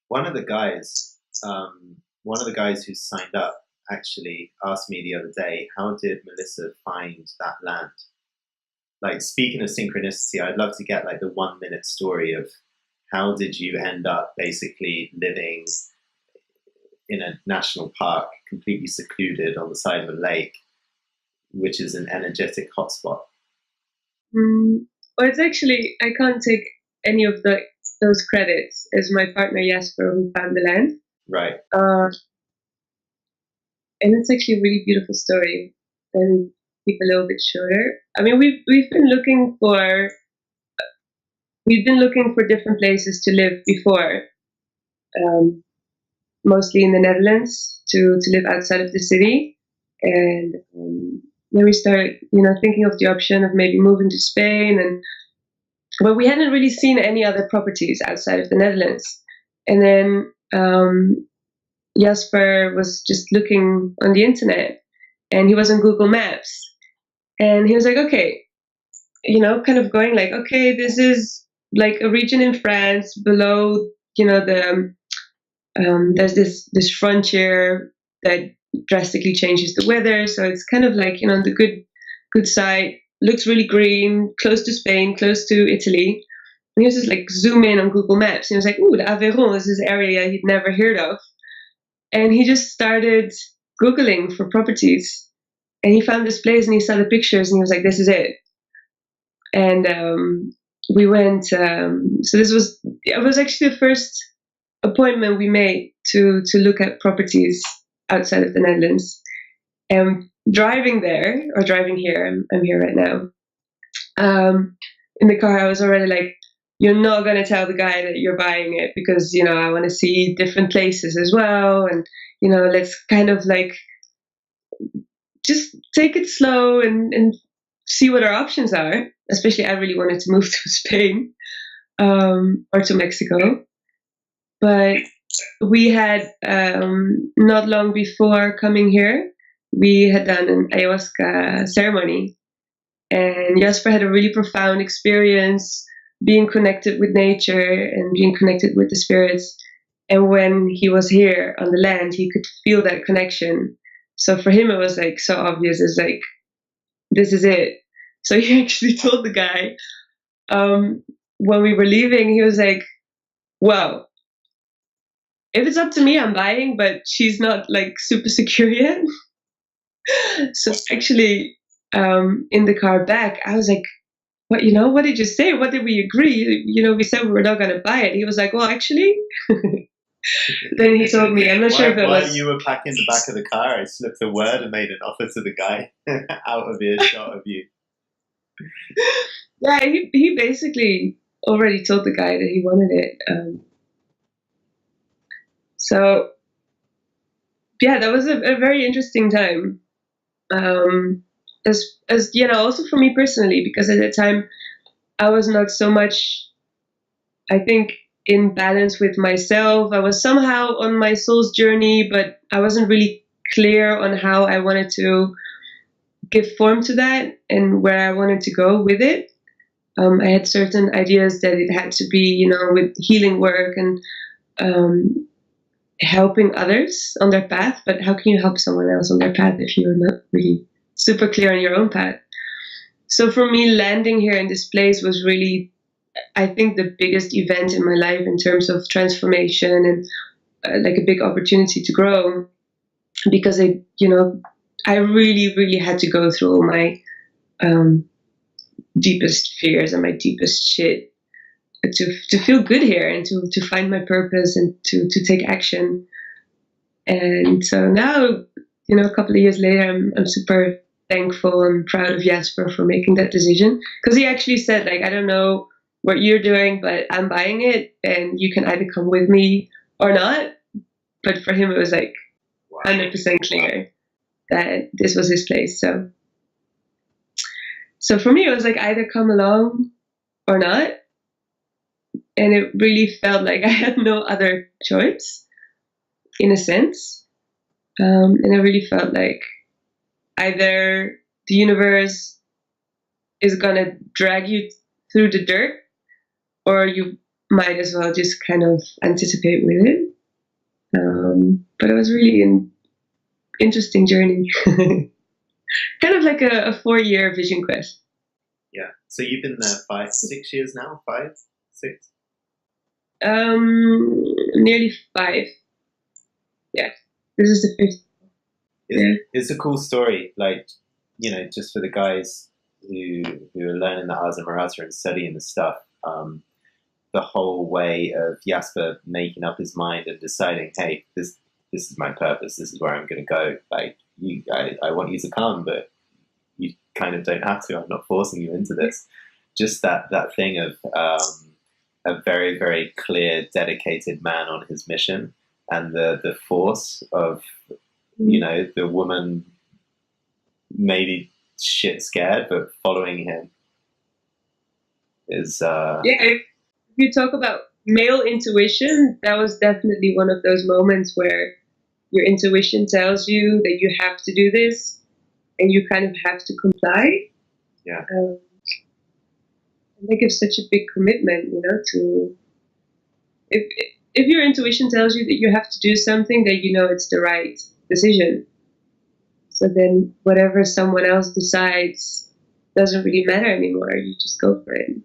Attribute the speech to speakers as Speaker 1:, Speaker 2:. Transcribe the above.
Speaker 1: One of the guys, one of the guys who signed up actually asked me the other day, how did Melissa find that land? Like, speaking of synchronicity, I'd love to get like the 1 minute story of how did you end up basically living in a national park, completely secluded on the side of a lake, which is an energetic hotspot.
Speaker 2: Mm, well, it's actually I can't take any of the those credits. It's my partner Jesper who found the land,
Speaker 1: Right.
Speaker 2: and it's actually a really beautiful story. And keep a little bit shorter. I mean, we've been looking for different places to live before, um, mostly in the Netherlands to live outside of the city, and then we started, thinking of the option of maybe moving to Spain, and but we hadn't really seen any other properties outside of the Netherlands. And then Jasper was just looking on the internet, and he was on Google Maps, and he was like, okay, kind of going like, okay, this is like a region in France below, there's this frontier that drastically changes the weather, so it's kind of like the good side. Looks really green, close to Spain, close to Italy. And he was just like zoom in on Google Maps. And he was like, "Ooh, the Aveyron is this area he'd never heard of." And he just started Googling for properties. And he found this place and he saw the pictures and he was like, "This is it." And we went. So it was actually the first appointment we made to look at properties outside of the Netherlands. And driving there or driving here, I'm here right now. In the car, I was already like, "You're not gonna tell the guy that you're buying it because I want to see different places as well, and let's kind of like just take it slow and see what our options are." Especially, I really wanted to move to Spain or to Mexico, but we had not long before coming here, we had done an ayahuasca ceremony, and Jasper had a really profound experience being connected with nature and being connected with the spirits. And when he was here on the land, he could feel that connection. So for him, it was like so obvious. It's like, this is it. So he actually told the guy when we were leaving, he was like, "Well, if it's up to me, I'm buying, but she's not like super secure yet." So actually, in the car back, I was like, "What? What did you say? What did we agree? We said we were not going to buy it." He was like, "Well, actually." Then he told me, I'm not sure if it
Speaker 1: While
Speaker 2: was.
Speaker 1: you were packing the back of the car, I slipped a word and made an offer to the guy out of earshot of you.
Speaker 2: Yeah, he basically already told the guy that he wanted it. So yeah, that was a very interesting time. As also for me personally, because at that time I was not so much, I think, in balance with myself. I was somehow on my soul's journey, but I wasn't really clear on how I wanted to give form to that and where I wanted to go with it. I had certain ideas that it had to be, with healing work and helping others on their path. But how can you help someone else on their path if you're not really super clear on your own path? So for me, landing here in this place was really, I think, the biggest event in my life in terms of transformation and like a big opportunity to grow, because I really, really had to go through all my um, deepest fears and my deepest shit to feel good here and to find my purpose and to take action. And so now, a couple of years later, I'm super thankful and proud of Jasper for making that decision, because he actually said, like, "I don't know what you're doing, but I'm buying it, and you can either come with me or not." But for him, it was like 100% clear that this was his place. So for me, it was like either come along or not, and it really felt like I had no other choice, in a sense. And I really felt like either the universe is gonna drag you through the dirt, or you might as well just kind of anticipate with it. But it was really an interesting journey. Kind of like a 4-year vision quest.
Speaker 1: Yeah. So you've been there 6 years now? 5, 6?
Speaker 2: Nearly 5. Yeah. This is the 5th.
Speaker 1: It's a cool story. Like, just for the guys who are learning the Ars Amorata and studying the stuff, the whole way of Jasper making up his mind and deciding, hey, this is my purpose. This is where I'm going to go. Like, I want you to come, but you kind of don't have to. I'm not forcing you into this. Just that thing of a very, very clear, dedicated man on his mission, and the force of, the woman maybe shit scared, but following him is...
Speaker 2: If you talk about male intuition, that was definitely one of those moments where your intuition tells you that you have to do this, and you kind of have to comply.
Speaker 1: Yeah.
Speaker 2: I think it's such a big commitment, to... If your intuition tells you that you have to do something, then it's the right decision. So then whatever someone else decides doesn't really matter anymore. You just go for it.